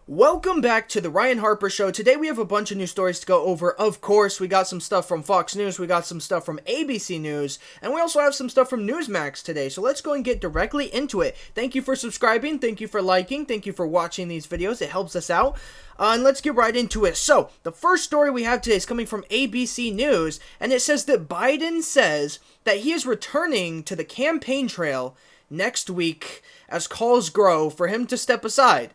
Welcome back to the Ryan Harper Show. Today we have a bunch of new stories to go over. Of course, we got some stuff from Fox News, we got some stuff from ABC News, and we also have some stuff from Newsmax today. So let's go and get directly into it. Thank you for subscribing, thank you for liking, thank you for watching these videos. It helps us out. And let's get right into it. So, the first story we have today is coming from ABC News, and it says that Biden says that he is returning to the campaign trail next week as calls grow for him to step aside.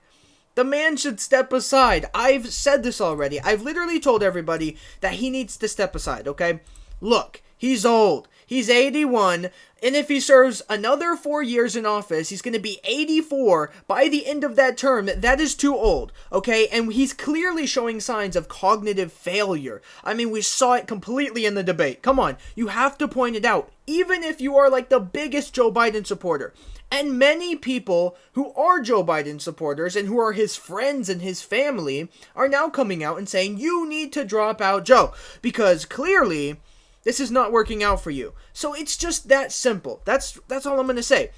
The man should step aside. I've said this already. I've literally told everybody that he needs to step aside, okay? Look, he's old. He's 81, and if he serves another 4 years in office, he's going to be 84 by the end of that term. That is too old, okay? And he's clearly showing signs of cognitive failure. I mean, we saw it completely in the debate. Come on, you have to point it out, even if you are like the biggest Joe Biden supporter. And many people who are Joe Biden supporters and who are his friends and his family are now coming out and saying, you need to drop out Joe, because clearly this is not working out for you. So it's just that simple. That's all I'm going to say.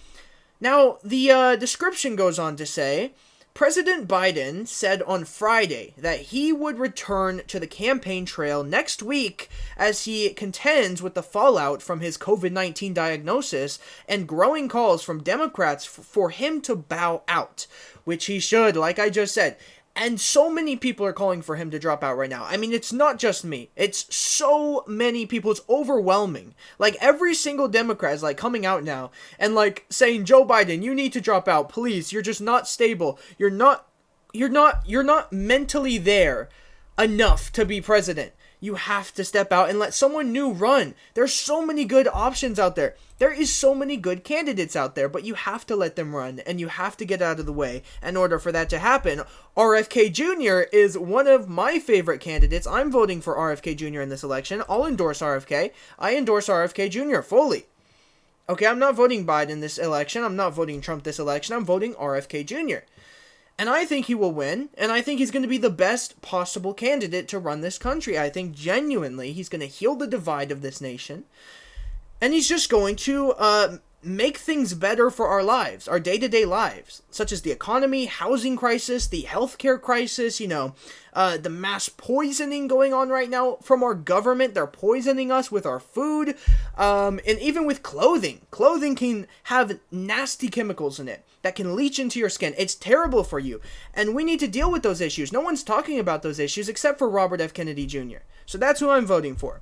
Now, the description goes on to say, President Biden said on Friday that he would return to the campaign trail next week as he contends with the fallout from his COVID-19 diagnosis and growing calls from Democrats for him to bow out, which he should, like I just said. And so many people are calling for him to drop out right now. I mean, it's not just me. It's so many people. It's overwhelming. Like, every single Democrat is, like, coming out now and, like, saying, Joe Biden, you need to drop out. Please, you're just not stable. You're not mentally there enough to be president. You have to step out and let someone new run. There's so many good options out there. There is so many good candidates out there, but you have to let them run, and you have to get out of the way in order for that to happen. RFK Jr. is one of my favorite candidates. I'm voting for RFK Jr. in this election. I'll endorse RFK. I endorse RFK Jr. fully. Okay, I'm not voting Biden this election. I'm not voting Trump this election. I'm voting RFK Jr. And I think he will win, and I think he's going to be the best possible candidate to run this country. I think genuinely he's going to heal the divide of this nation, and he's just going to make things better for our lives, our day-to-day lives, such as the economy, housing crisis, the healthcare crisis, the mass poisoning going on right now from our government. They're poisoning us with our food, and even with clothing. Clothing can have nasty chemicals in it that can leach into your skin. It's terrible for you, and we need to deal with those issues. No one's talking about those issues except for Robert F. Kennedy Jr. So that's who I'm voting for.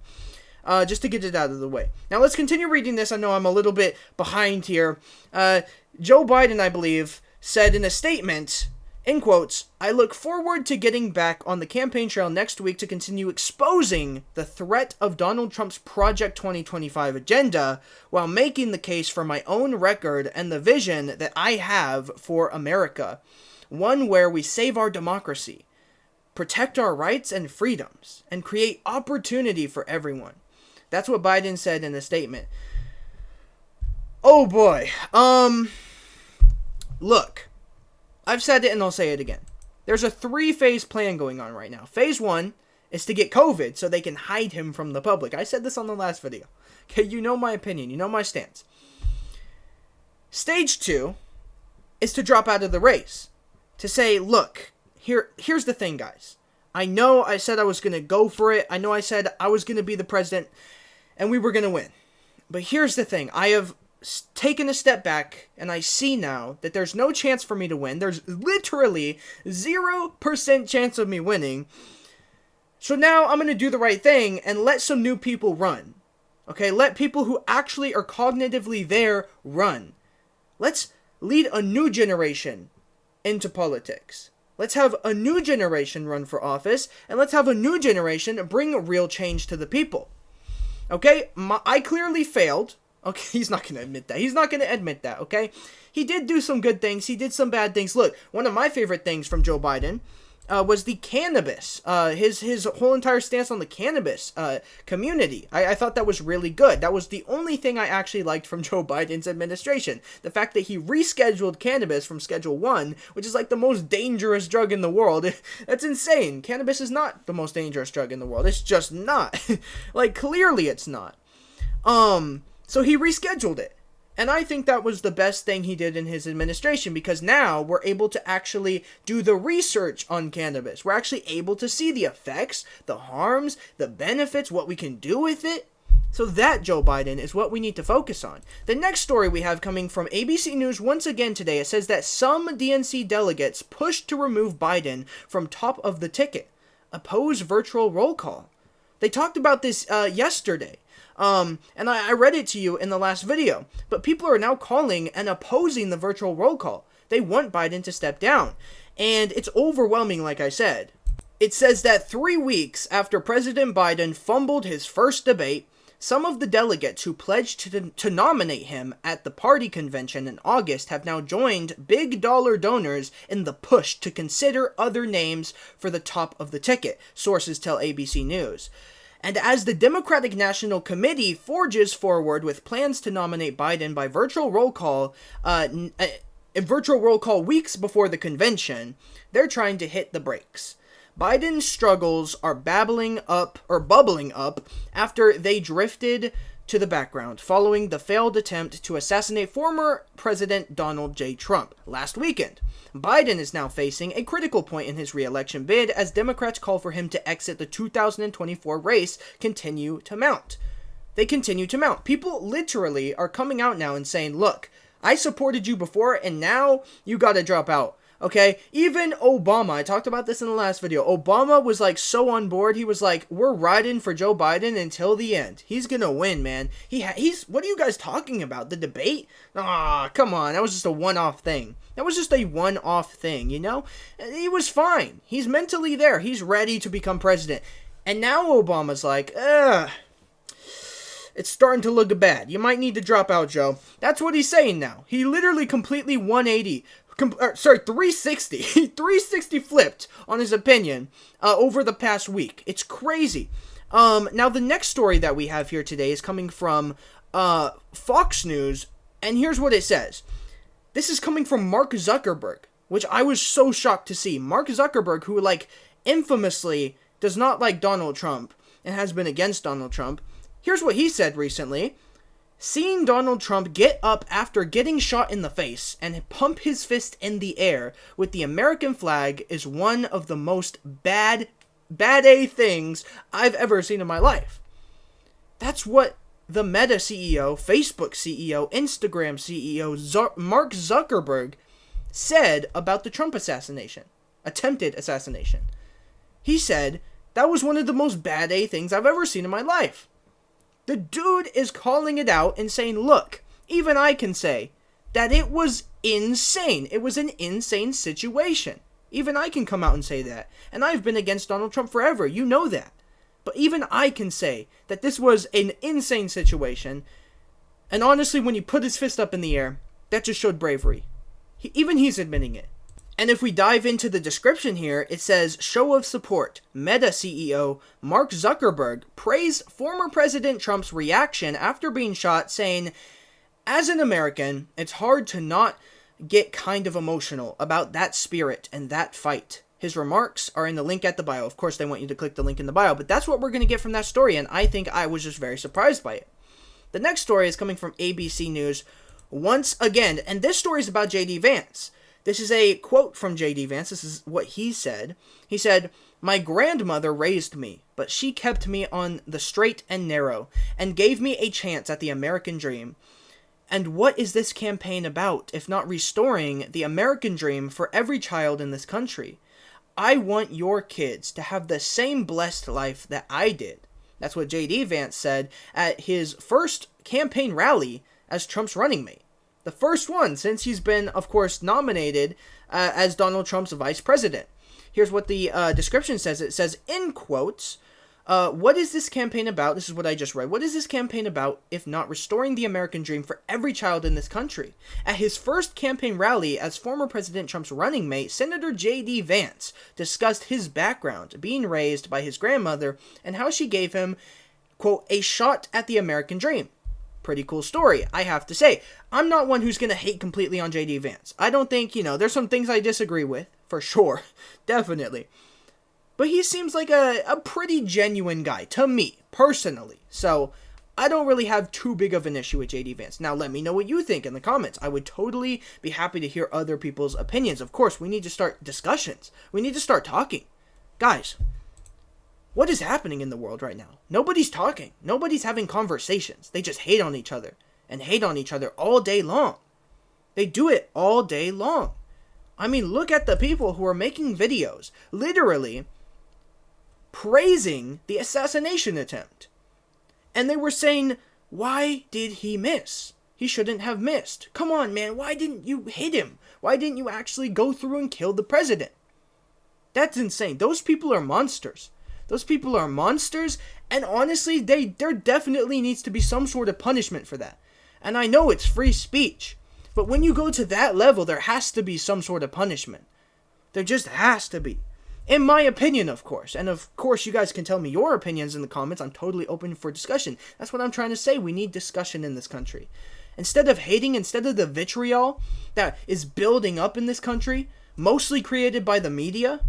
Just to get it out of the way. Now let's continue reading this. I know I'm a little bit behind here. Joe Biden, I believe, said in a statement, in quotes, I look forward to getting back on the campaign trail next week to continue exposing the threat of Donald Trump's Project 2025 agenda while making the case for my own record and the vision that I have for America. One where we save our democracy, protect our rights and freedoms, and create opportunity for everyone. That's what Biden said in the statement. Oh boy. Look, I've said it and I'll say it again. There's a 3-phase plan going on right now. Phase 1 is to get COVID so they can hide him from the public. I said this on the last video. Okay, you know my opinion. You know my stance. Stage 2 is to drop out of the race. To say, look, here's the thing, guys. I know I said I was going to go for it. I know I said I was going to be the president and we were going to win. But here's the thing. I have taken a step back and I see now that there's no chance for me to win. There's literally 0% chance of me winning. So now I'm going to do the right thing and let some new people run. Okay, let people who actually are cognitively there run. Let's lead a new generation into politics. Let's have a new generation run for office, and let's have a new generation bring real change to the people. Okay, I clearly failed. Okay, he's not going to admit that. He's not going to admit that, okay? He did do some good things. He did some bad things. Look, one of my favorite things from Joe Biden was the cannabis. His whole entire stance on the cannabis community. I thought that was really good. That was the only thing I actually liked from Joe Biden's administration. The fact that he rescheduled cannabis from Schedule 1, which is like the most dangerous drug in the world. That's insane. Cannabis is not the most dangerous drug in the world. It's just not. Like, clearly it's not. So he rescheduled it. And I think that was the best thing he did in his administration, because now we're able to actually do the research on cannabis. We're actually able to see the effects, the harms, the benefits, what we can do with it. So that, Joe Biden, is what we need to focus on. The next story we have coming from ABC News once again today, it says that some DNC delegates pushed to remove Biden from top of the ticket. Oppose virtual roll call. They talked about this yesterday. And I read it to you in the last video. But people are now calling and opposing the virtual roll call. They want Biden to step down. And it's overwhelming, like I said. It says that 3 weeks after President Biden fumbled his first debate, some of the delegates who pledged to nominate him at the party convention in August have now joined big dollar donors in the push to consider other names for the top of the ticket, sources tell ABC News. And as the Democratic National Committee forges forward with plans to nominate Biden by virtual roll call weeks before the convention, they're trying to hit the brakes. Biden's struggles are bubbling up after they drifted to the background following the failed attempt to assassinate former President Donald J. Trump last weekend. Biden is now facing a critical point in his re-election bid as Democrats call for him to exit the 2024 race continue to mount. They continue to mount. People literally are coming out now and saying, look, I supported you before and now you gotta drop out. Okay, even Obama, I talked about this in the last video, Obama was like so on board, he was like, we're riding for Joe Biden until the end. He's gonna win, man. What are you guys talking about? The debate? Come on, that was just a one-off thing. You know? He was fine. He's mentally there. He's ready to become president. And now Obama's like, it's starting to look bad. You might need to drop out, Joe. That's what he's saying now. He literally completely 360. He 360 flipped on his opinion over the past week. It's crazy. Now, the next story that we have here today is coming from Fox News, and here's what it says. This is coming from Mark Zuckerberg, which I was so shocked to see. Mark Zuckerberg, who, infamously does not like Donald Trump and has been against Donald Trump. Here's what he said recently. Seeing Donald Trump get up after getting shot in the face and pump his fist in the air with the American flag is one of the most bad A things I've ever seen in my life. That's what the Meta CEO, Facebook CEO, Instagram CEO, Mark Zuckerberg said about the Trump attempted assassination. He said, that was one of the most bad A things I've ever seen in my life. The dude is calling it out and saying, look, even I can say that it was insane. It was an insane situation. Even I can come out and say that. And I've been against Donald Trump forever. You know that. But even I can say that this was an insane situation. And honestly, when he put his fist up in the air, that just showed bravery. Even he's admitting it. And if we dive into the description here, it says, show of support. Meta CEO Mark Zuckerberg praised former President Trump's reaction after being shot, saying, as an American, it's hard to not get kind of emotional about that spirit and that fight. His remarks are in the link at the bio. Of course, they want you to click the link in the bio, but that's what we're going to get from that story, and I think I was just very surprised by it. The next story is coming from ABC News once again, and this story is about J.D. Vance. This is a quote from J.D. Vance. This is what he said. He said, my grandmother raised me, but she kept me on the straight and narrow and gave me a chance at the American dream. And what is this campaign about if not restoring the American dream for every child in this country? I want your kids to have the same blessed life that I did. That's what J.D. Vance said at his first campaign rally as Trump's running mate. The first one since he's been, of course, nominated as Donald Trump's vice president. Here's what the description says. It says, in quotes, what is this campaign about? This is what I just read. What is this campaign about if not restoring the American dream for every child in this country? At his first campaign rally as former President Trump's running mate, Senator J.D. Vance discussed his background, being raised by his grandmother, and how she gave him, quote, a shot at the American dream. Pretty cool story, I have to say. I'm not one who's going to hate completely on J.D. Vance. I don't think, there's some things I disagree with, for sure, definitely. But he seems like a pretty genuine guy, to me, personally. So, I don't really have too big of an issue with JD Vance. Now, let me know what you think in the comments. I would totally be happy to hear other people's opinions. Of course, we need to start discussions. We need to start talking. Guys, what is happening in the world right now? Nobody's talking. Nobody's having conversations. They just hate on each other and hate on each other all day long. They do it all day long. I mean, look at the people who are making videos, literally praising the assassination attempt. And they were saying, why did he miss? He shouldn't have missed. Come on, man. Why didn't you hit him? Why didn't you actually go through and kill the president? That's insane. Those people are monsters. Those people are monsters. And honestly, there definitely needs to be some sort of punishment for that. And I know it's free speech. But when you go to that level, there has to be some sort of punishment. There just has to be. In my opinion, of course. And of course, you guys can tell me your opinions in the comments. I'm totally open for discussion. That's what I'm trying to say. We need discussion in this country. Instead of hating, instead of the vitriol that is building up in this country, mostly created by the media,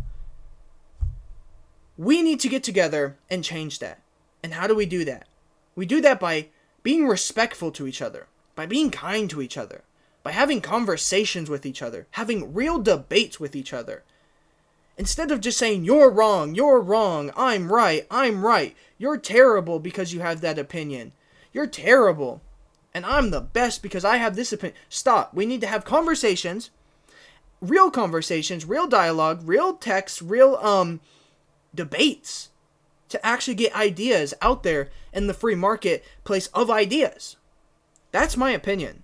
we need to get together and change that. And how do we do that? We do that by being respectful to each other, by being kind to each other, by having conversations with each other, having real debates with each other. Instead of just saying, you're wrong, I'm right, you're terrible because you have that opinion. You're terrible, and I'm the best because I have this opinion. Stop. We need to have conversations, real dialogue, real text, real debates to actually get ideas out there in the free marketplace of ideas. That's my opinion.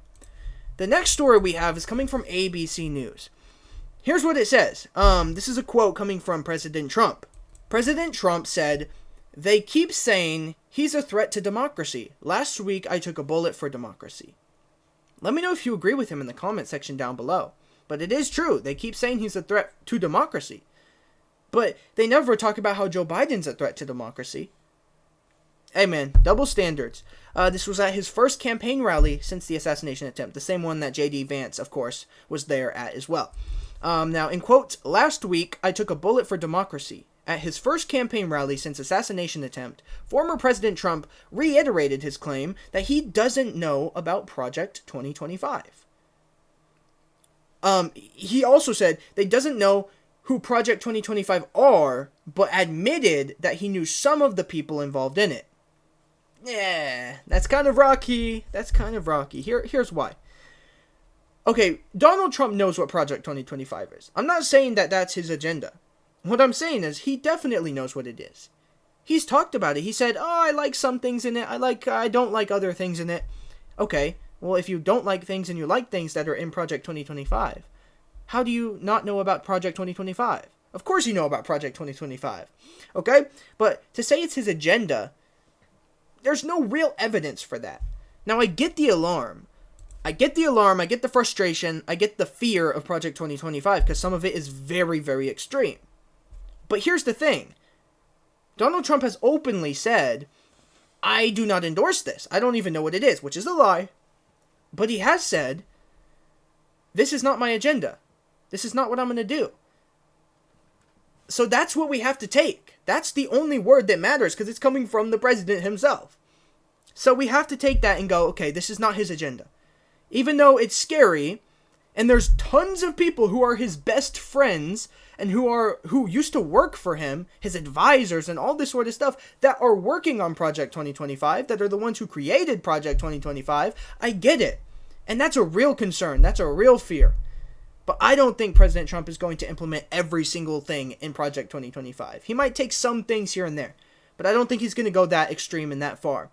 The next story we have is coming from ABC News. Here's what it says. This is a quote coming from President Trump. President Trump said, "They keep saying he's a threat to democracy. Last week, I took a bullet for democracy." Let me know if you agree with him in the comment section down below. But it is true. They keep saying he's a threat to democracy. But they never talk about how Joe Biden's a threat to democracy. Hey man, double standards. This was at his first campaign rally since the assassination attempt. The same one that JD Vance, of course, was there at as well. Now, in quotes, "Last week, I took a bullet for democracy." At his first campaign rally since assassination attempt, former President Trump reiterated his claim that he doesn't know about Project 2025. He also said they doesn't know who Project 2025 are, but admitted that he knew some of the people involved in it. Yeah, that's kind of rocky. Here's why. Okay, Donald Trump knows what Project 2025 is. I'm not saying that that's his agenda. What I'm saying is he definitely knows what it is. He's talked about it. He said, I like some things in it. I don't like other things in it. Okay, well, if you don't like things and you like things that are in Project 2025, how do you not know about Project 2025? Of course you know about Project 2025. Okay? But to say it's his agenda, there's no real evidence for that. Now, I get the alarm. I get the frustration, I get the fear of Project 2025, because some of it is very, very extreme. But here's the thing. Donald Trump has openly said, I do not endorse this. I don't even know what it is, which is a lie. But he has said, this is not my agenda. This is not what I'm going to do. So that's what we have to take. That's the only word that matters, because it's coming from the president himself. So we have to take that and go, okay, this is not his agenda. Even though it's scary, and there's tons of people who are his best friends, and who used to work for him, his advisors, and all this sort of stuff, that are working on Project 2025, that are the ones who created Project 2025, I get it. And that's a real concern, that's a real fear. But I don't think President Trump is going to implement every single thing in Project 2025. He might take some things here and there, but I don't think he's going to go that extreme and that far,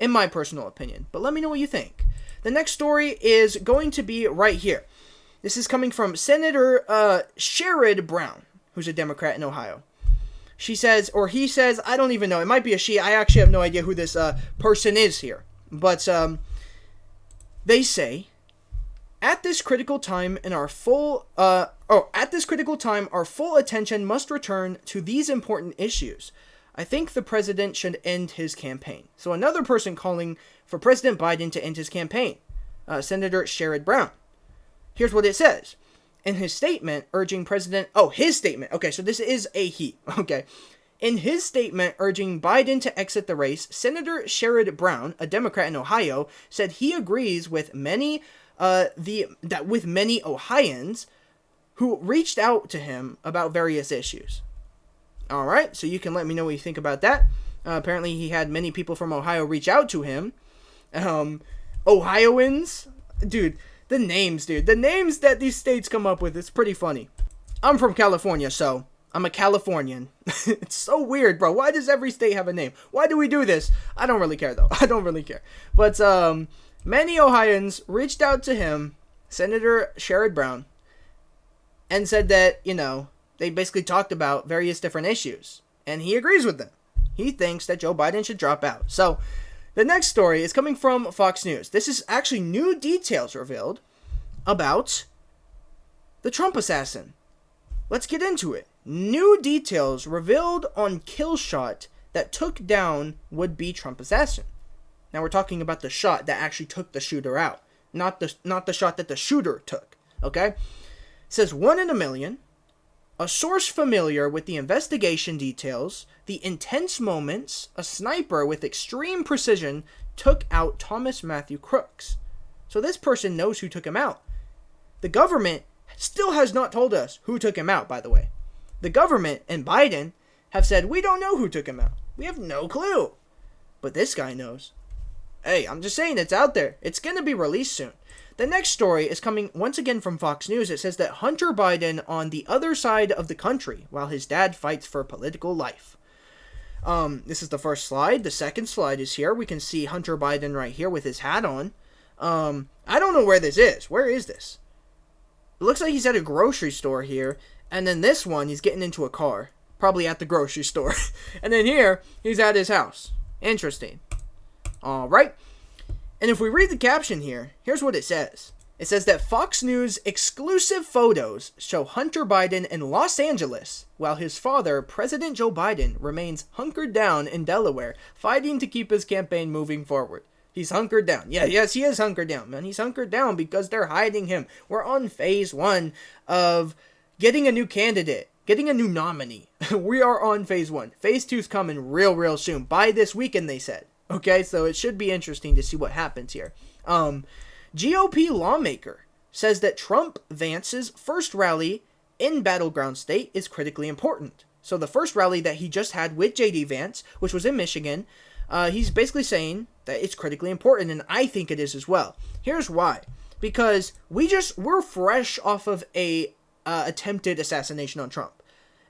in my personal opinion. But let me know what you think. The next story is going to be right here. This is coming from Senator Sherrod Brown, who's a Democrat in Ohio. She says, or he says, I don't even know. It might be a she. I actually have no idea who this person is here. But they say, at this critical time, our full attention must return to these important issues. I think the president should end his campaign. So another person calling for President Biden to end his campaign, Senator Sherrod Brown. Here's what it says. In his statement urging President... Oh, his statement. Okay, so this is a he. Okay. In his statement urging Biden to exit the race, Senator Sherrod Brown, a Democrat in Ohio, said he agrees with many Ohioans who reached out to him about various issues. All right, so you can let me know what you think about that. Apparently, he had many people from Ohio reach out to him. Ohioans, dude, the names that these states come up with, it's pretty funny. I'm from California, so I'm a Californian. It's so weird, bro. Why does every state have a name? Why do we do this? I don't really care, though. I don't really care. But many Ohioans reached out to him, Senator Sherrod Brown, and said that, they basically talked about various different issues. And he agrees with them. He thinks that Joe Biden should drop out. So, the next story is coming from Fox News. This is actually new details revealed about the Trump assassin. Let's get into it. New details revealed on kill shot that took down would-be Trump assassin. Now we're talking about the shot that actually took the shooter out, not the shot that the shooter took. Okay? It says 1 in a million. A source familiar with the investigation details the intense moments a sniper with extreme precision took out Thomas Matthew Crooks. So this person knows who took him out. The government still has not told us who took him out, by the way. The government and Biden have said, we don't know who took him out. We have no clue. But this guy knows. Hey, I'm just saying, it's out there. It's going to be released soon. The next story is coming once again from Fox News. It says that Hunter Biden on the other side of the country while his dad fights for political life. This is the first slide. The second slide is here. We can see Hunter Biden right here with his hat on. I don't know where this is. Where is this? It looks like he's at a grocery store here. And then this one, he's getting into a car. Probably at the grocery store. And then here, he's at his house. Interesting. Alright. And if we read the caption here, here's what it says. It says that Fox News exclusive photos show Hunter Biden in Los Angeles, while his father, President Joe Biden, remains hunkered down in Delaware, fighting to keep his campaign moving forward. He's hunkered down. Yes, he is hunkered down, man. He's hunkered down because they're hiding him. We're on phase 1 of getting a new candidate, getting a new nominee. We are on phase 1. Phase 2's coming real soon. By this weekend, they said. Okay, so it should be interesting to see what happens here. GOP lawmaker says that Vance's first rally in battleground state is critically important. So the first rally that he just had with J.D. Vance, which was in Michigan, he's basically saying that it's critically important, and I think it is as well. Here's why. Because we're fresh off of a attempted assassination on Trump.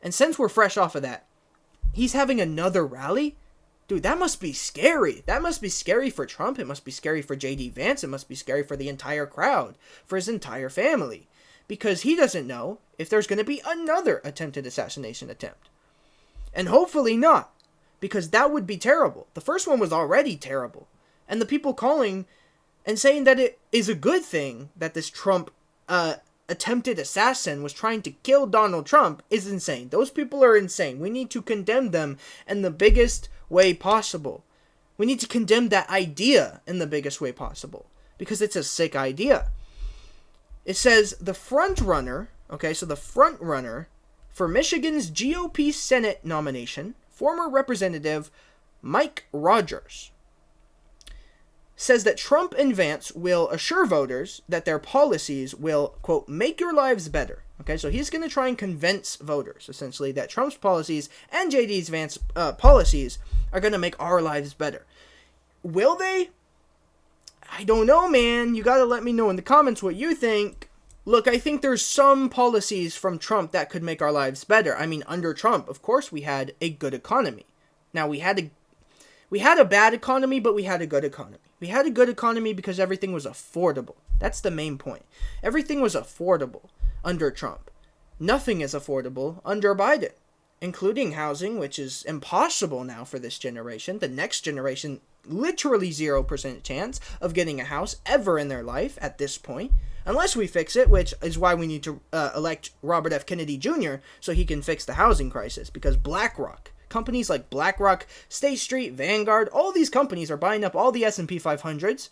And since we're fresh off of that, he's having another rally? Dude, that must be scary. That must be scary for Trump. It must be scary for J.D. Vance. It must be scary for the entire crowd, for his entire family. Because he doesn't know if there's going to be another attempted assassination attempt. And hopefully not. Because that would be terrible. The first one was already terrible. And the people calling and saying that it is a good thing that this Trump attempted assassin was trying to kill Donald Trump is insane. Those people are insane. We need to condemn them in the biggest way possible. We need to condemn that idea in the biggest way possible. Because it's a sick idea. It says the front runner, okay, so the front runner for Michigan's GOP Senate nomination, former Representative Mike Rogers, says that Trump and Vance will assure voters that their policies will, quote, make your lives better. Okay, so he's going to try and convince voters, essentially, that Trump's policies and J.D. Vance's policies are going to make our lives better. Will they? I don't know, man. You got to let me know in the comments what you think. Look, I think there's some policies from Trump that could make our lives better. I mean, under Trump, of course, we had a good economy. Now, we had a bad economy, but we had a good economy. We had a good economy because everything was affordable. That's the main point. Everything was affordable under Trump. Nothing is affordable under Biden, including housing, which is impossible now for this generation. The next generation, literally 0% chance of getting a house ever in their life at this point. Unless we fix it, which is why we need to elect Robert F. Kennedy Jr. so he can fix the housing crisis. Because BlackRock, companies like BlackRock, State Street, Vanguard, all these companies are buying up all the S&P 500s.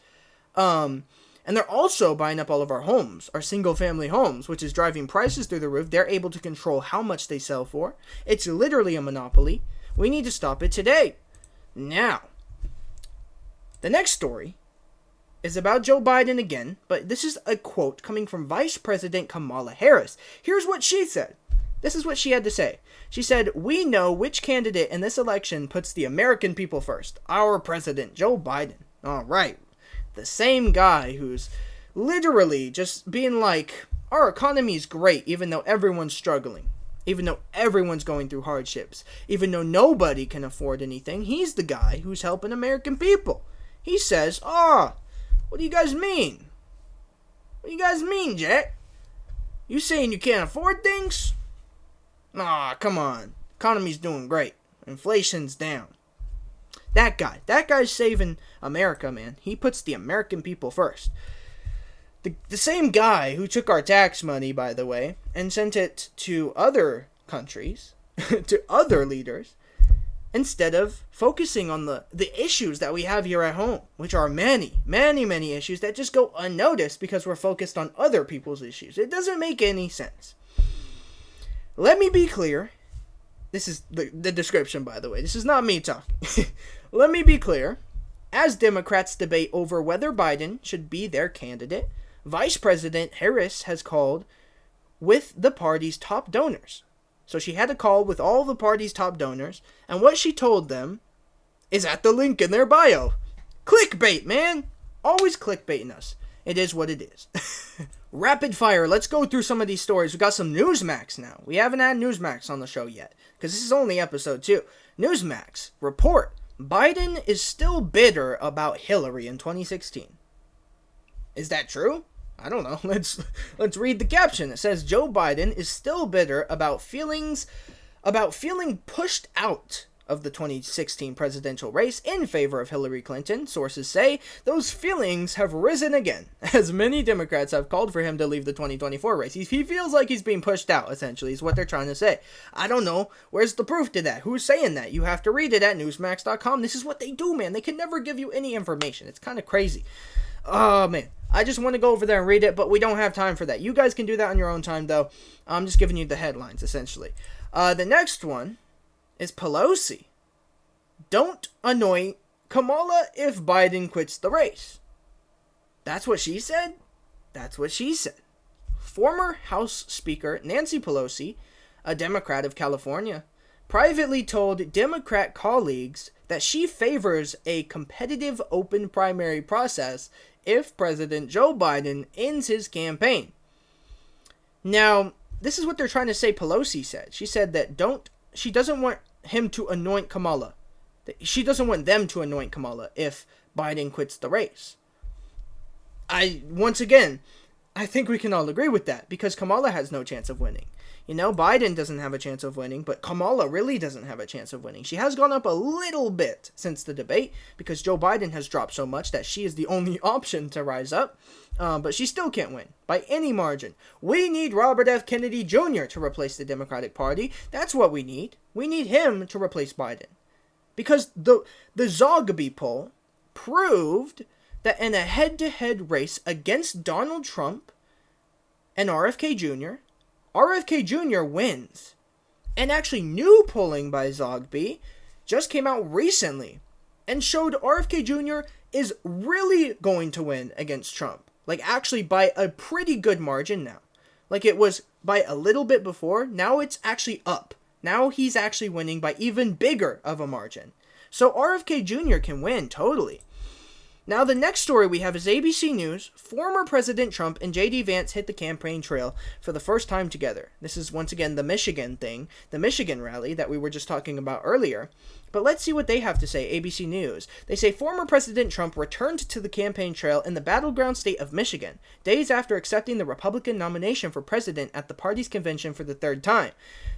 And they're also buying up all of our homes, our single-family homes, which is driving prices through the roof. They're able to control how much they sell for. It's literally a monopoly. We need to stop it today. Now, the next story is about Joe Biden again, but this is a quote coming from Vice President Kamala Harris. Here's what she said. This is what she had to say. She said, "We know which candidate in this election puts the American people first. Our president, Joe Biden." All right. The same guy who's literally just being like, our economy is great even though everyone's struggling. Even though everyone's going through hardships. Even though nobody can afford anything. He's the guy who's helping American people. He says, what do you guys mean? What do you guys mean, Jack? You saying you can't afford things? Come on. Economy's doing great. Inflation's down. That guy's saving America, man. He puts the American people first. The same guy who took our tax money, by the way, and sent it to other countries, to other leaders, instead of focusing on the issues that we have here at home, which are many, many, many issues that just go unnoticed because we're focused on other people's issues. It doesn't make any sense. Let me be clear. This is the description, by the way. This is not me talking. Let me be clear. As Democrats debate over whether Biden should be their candidate, Vice President Harris has called with the party's top donors. So she had a call with all the party's top donors, and what she told them is at the link in their bio. Clickbait, man! Always clickbaiting us. It is what it is. Rapid fire, let's go through some of these stories. We got some Newsmax now. We haven't had Newsmax on the show yet, because this is only episode 2. Newsmax, report, Biden is still bitter about Hillary in 2016. Is that true? I don't know. Let's read the caption. It says Joe Biden is still bitter about feeling pushed out of the 2016 presidential race in favor of Hillary Clinton. Sources say those feelings have risen again, as many Democrats have called for him to leave the 2024 race. He feels like he's being pushed out, essentially, is what they're trying to say. I don't know. Where's the proof to that? Who's saying that? You have to read it at newsmax.com. This is what they do, man. They can never give you any information. It's kind of crazy. Oh, man. I just want to go over there and read it, but we don't have time for that. You guys can do that on your own time, though. I'm just giving you the headlines, essentially. The next one is Pelosi. Don't anoint Kamala if Biden quits the race. That's what she said? That's what she said. Former House Speaker Nancy Pelosi, a Democrat of California, privately told Democrat colleagues that she favors a competitive open primary process if President Joe Biden ends his campaign. Now, this is what they're trying to say Pelosi said. She said that she doesn't want him to anoint Kamala. She doesn't want them to anoint Kamala if Biden quits the race. Once again, I think we can all agree with that because Kamala has no chance of winning. You know, Biden doesn't have a chance of winning, but Kamala really doesn't have a chance of winning. She has gone up a little bit since the debate because Joe Biden has dropped so much that she is the only option to rise up, but she still can't win by any margin. We need Robert F. Kennedy Jr. to replace the Democratic Party. That's what we need. We need him to replace Biden because the Zogby poll proved that in a head-to-head race against Donald Trump and RFK Jr., RFK Jr. wins. And actually, new polling by Zogby just came out recently and showed RFK Jr. is really going to win against Trump. Like, actually by a pretty good margin now. Like, it was by a little bit before. Now it's actually up. Now he's actually winning by even bigger of a margin. So RFK Jr. can win, totally. Now, the next story we have is ABC News. Former President Trump and J.D. Vance hit the campaign trail for the first time together. This is, once again, the Michigan thing, the Michigan rally that we were just talking about earlier. But let's see what they have to say, ABC News. They say former President Trump returned to the campaign trail in the battleground state of Michigan, days after accepting the Republican nomination for president at the party's convention for the third time.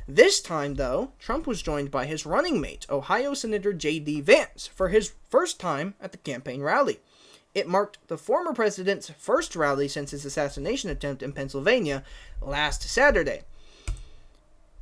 This time, though, Trump was joined by his running mate, Ohio Senator J.D. Vance, for his first time at the campaign rally. It marked the former president's first rally since his assassination attempt in Pennsylvania last Saturday.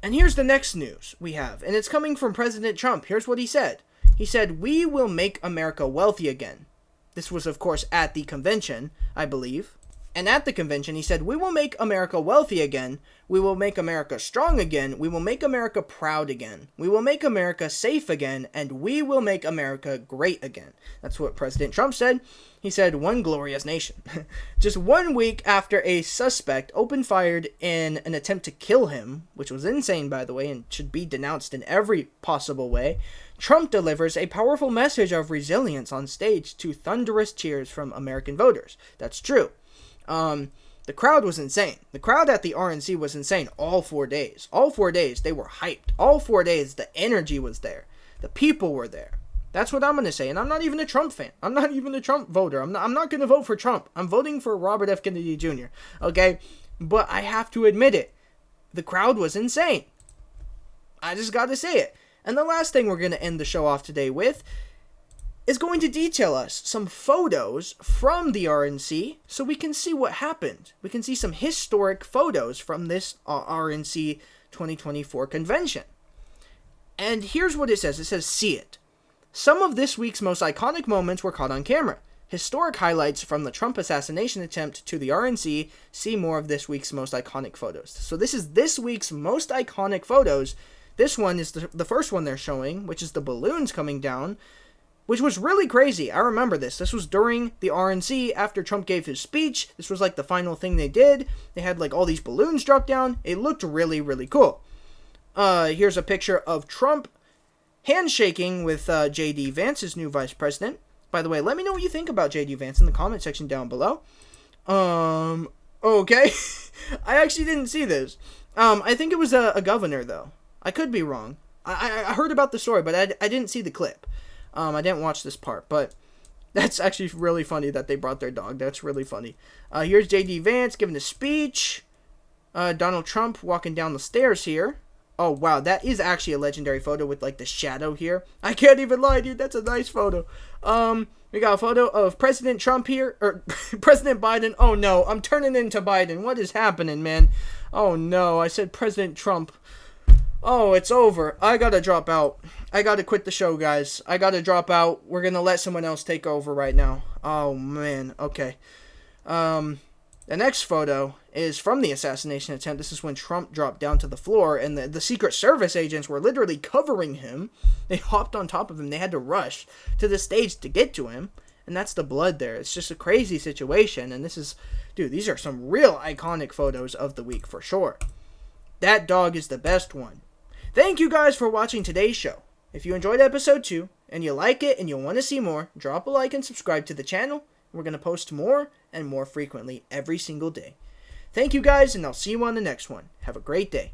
And here's the next news we have, and it's coming from President Trump. Here's what he said. He said, "We will make America wealthy again." This was, of course, at the convention, I believe. And at the convention, he said, "We will make America wealthy again. We will make America strong again. We will make America proud again. We will make America safe again. And we will make America great again." That's what President Trump said. He said, "One glorious nation." Just 1 week after a suspect opened fire in an attempt to kill him, which was insane, by the way, and should be denounced in every possible way, Trump delivers a powerful message of resilience on stage to thunderous cheers from American voters. That's true. The crowd was insane. The crowd at the RNC was insane all 4 days. All 4 days, they were hyped. All 4 days, the energy was there. The people were there. That's what I'm going to say. And I'm not even a Trump fan. I'm not even a Trump voter. I'm not going to vote for Trump. I'm voting for Robert F. Kennedy Jr. Okay? But I have to admit it. The crowd was insane. I just got to say it. And the last thing we're going to end the show off today with is going to detail us some photos from the RNC so we can see what happened. We can see some historic photos from this RNC 2024 convention. And here's what it says. It says, "See it. Some of this week's most iconic moments were caught on camera. Historic highlights from the Trump assassination attempt to the RNC. See more of this week's most iconic photos." So this is this week's most iconic photos. This one is the first one they're showing, which is the balloons coming down, which was really crazy. I remember this. This was during the RNC after Trump gave his speech. This was like the final thing they did. They had like all these balloons drop down. It looked really, really cool. Here's a picture of Trump handshaking with J.D. Vance, his new vice president. By the way, let me know what you think about J.D. Vance in the comment section down below. Okay. I actually didn't see this. I think it was a governor, though. I could be wrong. I heard about the story, but I didn't see the clip. I didn't watch this part, but that's actually really funny that they brought their dog. That's really funny. Here's J.D. Vance giving a speech. Donald Trump walking down the stairs here. Oh, wow, that is actually a legendary photo with, like, the shadow here. I can't even lie, dude. That's a nice photo. We got a photo of President Trump here, or President Biden. Oh, no, I'm turning into Biden. What is happening, man? Oh, no, I said President Trump. Oh, it's over. I gotta drop out. I gotta quit the show, guys. I gotta drop out. We're gonna let someone else take over right now. Oh, man. Okay. The next photo is from the assassination attempt. This is when Trump dropped down to the floor, and the Secret Service agents were literally covering him. They hopped on top of him. They had to rush to the stage to get to him, and that's the blood there. It's just a crazy situation, and this is... Dude, these are some real iconic photos of the week, for sure. That dog is the best one. Thank you guys for watching today's show. If you enjoyed episode 2, and you like it, and you want to see more, drop a like and subscribe to the channel. We're going to post more and more frequently every single day. Thank you guys, and I'll see you on the next one. Have a great day.